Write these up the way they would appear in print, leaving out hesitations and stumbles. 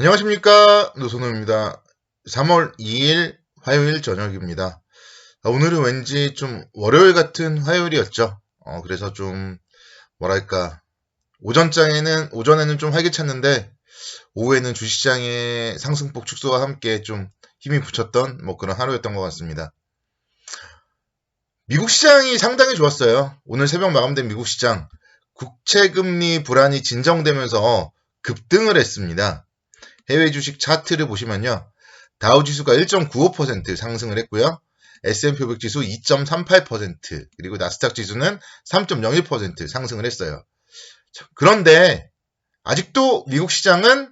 안녕하십니까, 노선호입니다. 3월 2일 화요일 저녁입니다. 오늘은 왠지 좀 월요일 같은 화요일이었죠. 그래서 좀 뭐랄까, 오전에는 좀 활기찼는데 오후에는 주식시장의 상승폭 축소와 함께 좀 힘이 붙였던 뭐 그런 하루였던 것 같습니다. 미국 시장이 상당히 좋았어요. 오늘 새벽 마감된 미국 시장 국채금리 불안이 진정되면서 급등을 했습니다. 해외 주식 차트를 보시면요. 다우지수가 1.95% 상승을 했고요. S&P 500 지수 2.38%, 그리고 나스닥 지수는 3.01% 상승을 했어요. 그런데 아직도 미국 시장은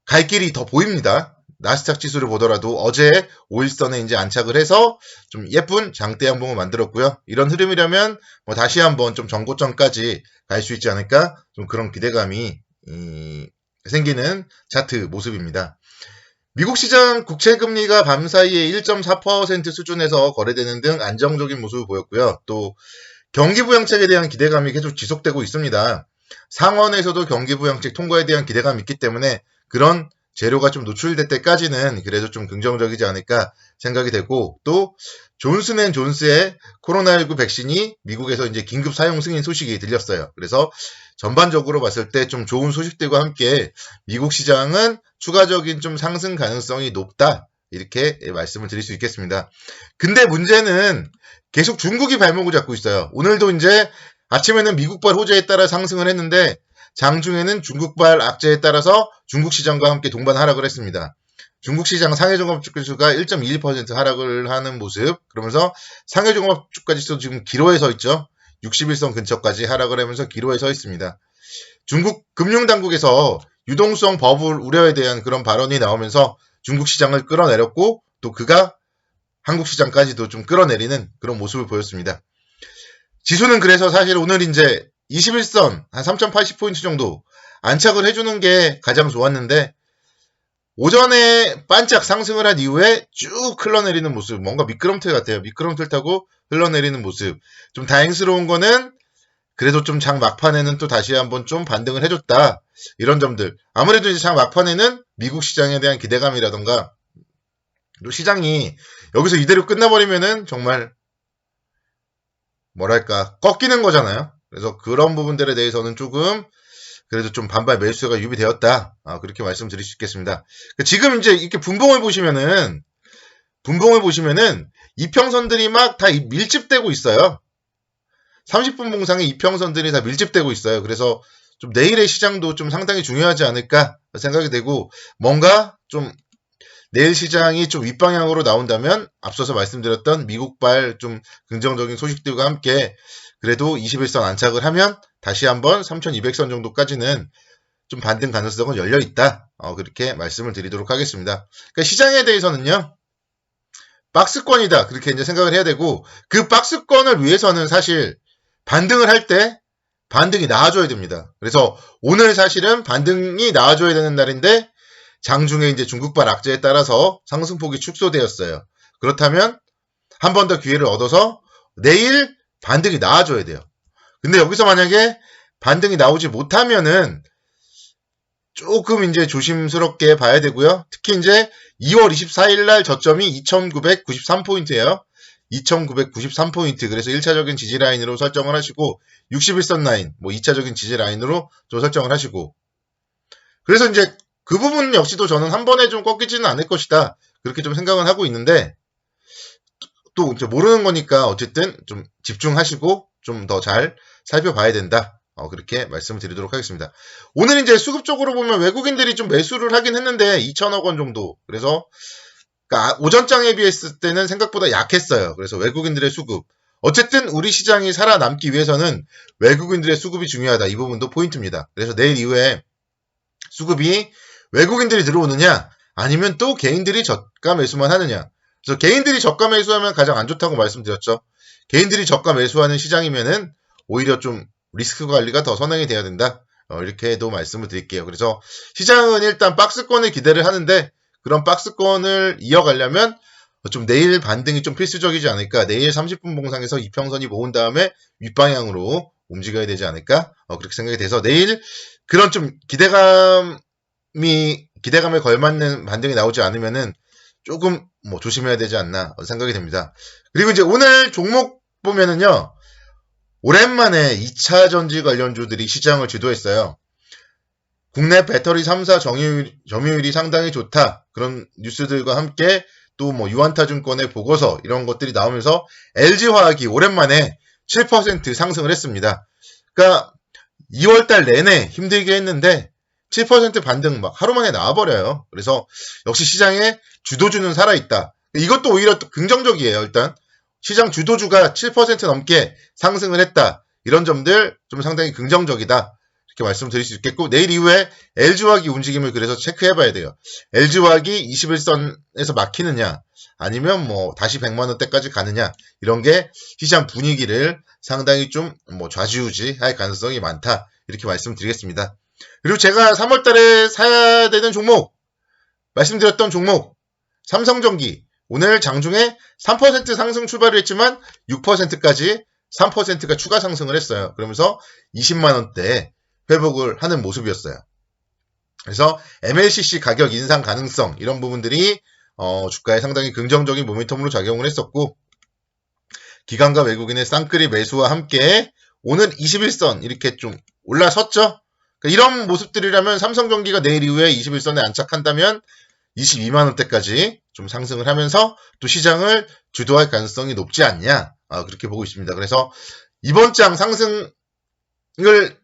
갈 길이 더 보입니다. 나스닥 지수를 보더라도 어제 5일선에 이제 안착을 해서 좀 예쁜 장대 양봉을 만들었고요. 이런 흐름이라면 뭐 다시 한번 좀 전고점까지 갈 수 있지 않을까? 좀 그런 기대감이 생기는 차트 모습입니다. 미국 시장 국채금리가 밤사이에 1.4% 수준에서 거래되는 등 안정적인 모습을 보였고요. 또 경기부양책에 대한 기대감이 계속 지속되고 있습니다. 상원에서도 경기부양책 통과에 대한 기대감이 있기 때문에 그런 재료가 좀 노출될 때까지는 그래도 좀 긍정적이지 않을까 생각이 되고, 또 존슨앤존스의 코로나19 백신이 미국에서 이제 긴급 사용 승인 소식이 들렸어요. 그래서 전반적으로 봤을 때 좀 좋은 소식들과 함께 미국 시장은 추가적인 좀 상승 가능성이 높다, 이렇게 말씀을 드릴 수 있겠습니다. 근데 문제는 계속 중국이 발목을 잡고 있어요. 오늘도 이제 아침에는 미국발 호재에 따라 상승을 했는데 장중에는 중국발 악재에 따라서 중국 시장과 함께 동반 하락을 했습니다. 중국 시장 상해종합주가지수가 1.21% 하락을 하는 모습, 그러면서 상해종합주가지수 지금 기로에 서 있죠. 61선 근처까지 하락을 하면서 기로에 서 있습니다. 중국 금융당국에서 유동성 버블 우려에 대한 그런 발언이 나오면서 중국 시장을 끌어내렸고, 또 그가 한국 시장까지도 좀 끌어내리는 그런 모습을 보였습니다. 지수는 그래서 사실 오늘 이제 21선 한 3,080포인트 정도 안착을 해주는 게 가장 좋았는데, 오전에 반짝 상승을 한 이후에 쭉 흘러내리는 모습, 뭔가 미끄럼틀 같아요. 미끄럼틀 타고 흘러내리는 모습. 좀 다행스러운 거는 그래도 좀 장 막판에는 또 다시 한번 좀 반등을 해줬다, 이런 점들. 아무래도 이제 장 막판에는 미국 시장에 대한 기대감이라던가, 또 시장이 여기서 이대로 끝나버리면은 정말 뭐랄까 꺾이는 거잖아요. 그래서 그런 부분들에 대해서는 조금 그래도 좀 반발 매수가 유비되었다, 그렇게 말씀드릴 수 있겠습니다. 지금 이제 이렇게 분봉을 보시면은 이평선들이 막 다 밀집되고 있어요. 30분 봉상에 이평선들이 다 밀집되고 있어요. 그래서 좀 내일의 시장도 좀 상당히 중요하지 않을까 생각이 되고, 뭔가 좀 내일 시장이 좀 윗방향으로 나온다면 앞서서 말씀드렸던 미국발 좀 긍정적인 소식들과 함께 그래도 21선 안착을 하면 다시 한번 3200선 정도까지는 좀 반등 가능성은 열려 있다, 그렇게 말씀을 드리도록 하겠습니다. 그러니까 시장에 대해서는요, 박스권이다, 그렇게 이제 생각을 해야 되고, 그 박스권을 위해서는 사실 반등을 할 때 반등이 나와줘야 됩니다. 그래서 오늘 사실은 반등이 나와줘야 되는 날인데 장중에 이제 중국발 악재에 따라서 상승폭이 축소되었어요. 그렇다면 한 번 더 기회를 얻어서 내일 반등이 나와줘야 돼요. 근데 여기서 만약에 반등이 나오지 못하면은 조금 이제 조심스럽게 봐야 되고요. 특히 이제 2월 24일 날 저점이 2993포인트예요. 2993포인트. 그래서 1차적인 지지 라인으로 설정을 하시고, 61선 라인, 뭐 2차적인 지지 라인으로 좀 설정을 하시고, 그래서 이제 그 부분 역시도 저는 한 번에 좀 꺾이지는 않을 것이다, 그렇게 좀 생각을 하고 있는데, 또 이제 모르는 거니까 어쨌든 좀 집중하시고 좀 더 잘 살펴봐야 된다, 그렇게 말씀을 드리도록 하겠습니다. 오늘 이제 수급 쪽으로 보면 외국인들이 좀 매수를 하긴 했는데 2천억 원 정도. 그래서 그러니까 오전장에 비했을 때는 생각보다 약했어요. 그래서 외국인들의 수급. 어쨌든 우리 시장이 살아남기 위해서는 외국인들의 수급이 중요하다, 이 부분도 포인트입니다. 그래서 내일 이후에 수급이 외국인들이 들어오느냐, 아니면 또 개인들이 저가 매수만 하느냐. 그래서 개인들이 저가 매수하면 가장 안 좋다고 말씀드렸죠. 개인들이 저가 매수하는 시장이면은 오히려 좀 리스크 관리가 더 선행이 돼야 된다, 이렇게도 말씀을 드릴게요. 그래서 시장은 일단 박스권을 기대를 하는데, 그런 박스권을 이어가려면 좀 내일 반등이 좀 필수적이지 않을까. 내일 30분 봉상에서 이평선이 모은 다음에 윗방향으로 움직여야 되지 않을까, 그렇게 생각이 돼서 내일 그런 좀 기대감이 기대감에 걸맞는 반등이 나오지 않으면은 조금 뭐 조심해야 되지 않나 생각이 됩니다. 그리고 이제 오늘 종목 보면은요, 오랜만에 2차 전지 관련주들이 시장을 주도했어요. 국내 배터리 3사 점유율이 상당히 좋다. 그런 뉴스들과 함께 또 뭐 유한타증권의 보고서 이런 것들이 나오면서 LG화학이 오랜만에 7% 상승을 했습니다. 그러니까 2월달 내내 힘들게 했는데 7% 반등 막 하루 만에 나와버려요. 그래서 역시 시장에 주도주는 살아있다. 이것도 오히려 또 긍정적이에요. 일단 시장 주도주가 7% 넘게 상승을 했다. 이런 점들 좀 상당히 긍정적이다. 이렇게 말씀드릴 수 있겠고, 내일 이후에 LG화학이 움직임을 그래서 체크해봐야 돼요. LG화학이 21선에서 막히느냐, 아니면 뭐 다시 100만원대까지 가느냐, 이런 게 시장 분위기를 상당히 좀 뭐 좌지우지할 가능성이 많다. 이렇게 말씀드리겠습니다. 그리고 제가 3월달에 사야 되는 종목, 말씀드렸던 종목, 삼성전기. 오늘 장중에 3% 상승 출발을 했지만 6%까지 3%가 추가 상승을 했어요. 그러면서 20만원대 회복을 하는 모습이었어요. 그래서 MLCC 가격 인상 가능성 이런 부분들이 주가에 상당히 긍정적인 모멘텀으로 작용을 했었고, 기관과 외국인의 쌍끌이 매수와 함께 오늘 21선 이렇게 좀 올라섰죠. 그러니까 이런 모습들이라면 삼성전기가 내일 이후에 21선에 안착한다면 22만원대까지 좀 상승을 하면서 또 시장을 주도할 가능성이 높지 않냐, 그렇게 보고 있습니다. 그래서 이번 장 상승을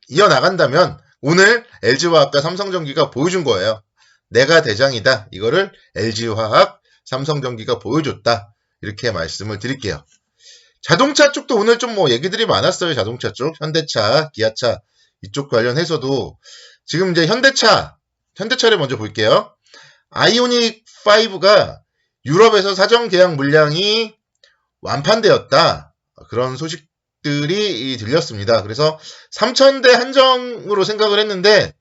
이어나간다면 오늘 LG화학과 삼성전기가 보여준 거예요. 내가 대장이다. 이거를 LG화학, 삼성전기가 보여줬다. 이렇게 말씀을 드릴게요. 자동차 쪽도 오늘 좀 뭐 얘기들이 많았어요. 자동차 쪽, 현대차, 기아차 이쪽 관련해서도 지금 이제 현대차를 먼저 볼게요. 아이오닉 5가 유럽에서 사전 계약 물량이 완판되었다. 그런 소식들이 들렸습니다. 그래서 3,000대 한정으로 생각을 했는데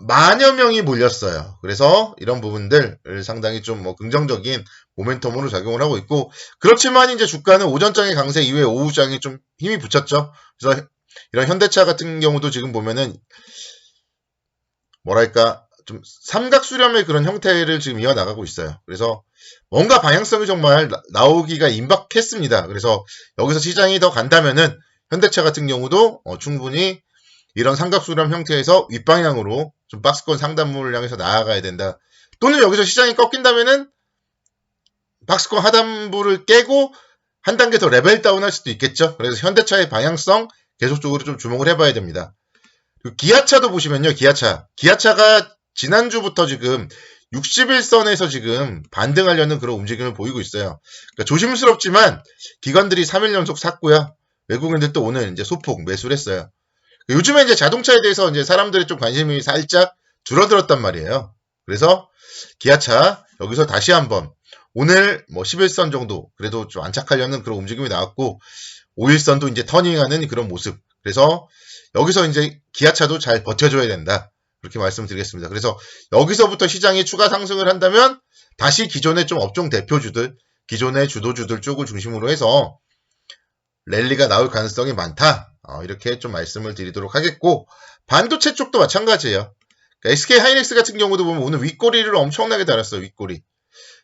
만여 명이 몰렸어요. 그래서 이런 부분들 상당히 좀 뭐 긍정적인 모멘텀으로 작용을 하고 있고, 그렇지만 이제 주가는 오전장의 강세 이후에 오후장이 좀 힘이 붙였죠. 그래서 이런 현대차 같은 경우도 지금 보면은 뭐랄까 좀 삼각수렴의 그런 형태를 지금 이어나가고 있어요. 그래서 뭔가 방향성이 정말 나오기가 임박했습니다. 그래서 여기서 시장이 더 간다면은 현대차 같은 경우도 충분히 이런 삼각수렴 형태에서 윗방향으로 좀 박스권 상단물을 향해서 나아가야 된다. 또는 여기서 시장이 꺾인다면은 박스권 하단부를 깨고 한 단계 더 레벨 다운할 수도 있겠죠. 그래서 현대차의 방향성 계속적으로 좀 주목을 해봐야 됩니다. 그리고 기아차도 보시면요. 기아차가 지난주부터 지금 61선에서 지금 반등하려는 그런 움직임을 보이고 있어요. 그러니까 조심스럽지만 기관들이 3일 연속 샀고요. 외국인들도 오늘 이제 소폭 매수를 했어요. 요즘에 이제 자동차에 대해서 이제 사람들의 좀 관심이 살짝 줄어들었단 말이에요. 그래서 기아차 여기서 다시 한번 오늘 뭐 11선 정도 그래도 좀 안착하려는 그런 움직임이 나왔고, 5일선도 이제 터닝하는 그런 모습. 그래서 여기서 이제 기아차도 잘 버텨줘야 된다. 그렇게 말씀드리겠습니다. 그래서 여기서부터 시장이 추가 상승을 한다면 다시 기존의 좀 업종 대표주들, 기존의 주도주들 쪽을 중심으로 해서 랠리가 나올 가능성이 많다. 이렇게 좀 말씀을 드리도록 하겠고, 반도체 쪽도 마찬가지예요. 그러니까 SK 하이닉스 같은 경우도 보면 오늘 윗꼬리를 엄청나게 달았어요. 윗꼬리.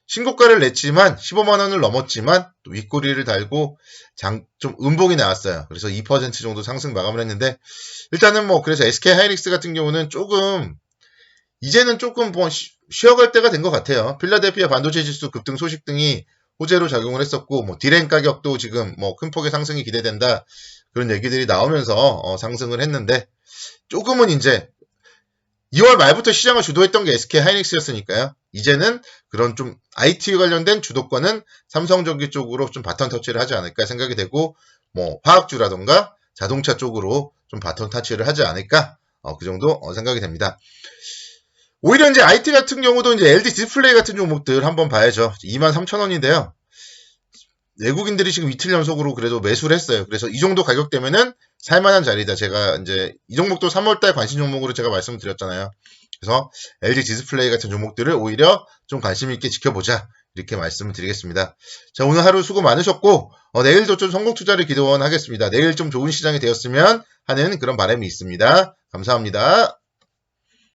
신고가를 냈지만 15만원을 넘었지만 또 윗꼬리를 달고 좀 음봉이 나왔어요. 그래서 2% 정도 상승 마감을 했는데, 일단은 뭐 그래서 SK 하이닉스 같은 경우는 이제는 조금 뭐 쉬어갈 때가 된 것 같아요. 필라델피아 반도체 지수 급등 소식 등이 호재로 작용을 했었고, 뭐 디램 가격도 지금 뭐 큰 폭의 상승이 기대된다. 그런 얘기들이 나오면서 상승을 했는데, 조금은 이제 2월 말부터 시장을 주도했던 게 SK 하이닉스였으니까요. 이제는 그런 좀 IT 관련된 주도권은 삼성전기 쪽으로 좀 바톤 터치를 하지 않을까 생각이 되고, 뭐 화학주라던가 자동차 쪽으로 좀 바톤 터치를 하지 않을까, 그 정도 생각이 됩니다. 오히려 이제 IT 같은 경우도 이제 LG 디스플레이 같은 종목들 한번 봐야죠. 23,000원인데요. 외국인들이 지금 이틀 연속으로 그래도 매수를 했어요. 그래서 이 정도 가격대면은 살만한 자리다. 제가 이제 이 종목도 3월달 관심 종목으로 제가 말씀드렸잖아요. 그래서 LG 디스플레이 같은 종목들을 오히려 좀 관심 있게 지켜보자. 이렇게 말씀을 드리겠습니다. 자, 오늘 하루 수고 많으셨고, 내일도 좀 성공 투자를 기원하겠습니다. 내일 좀 좋은 시장이 되었으면 하는 그런 바람이 있습니다. 감사합니다.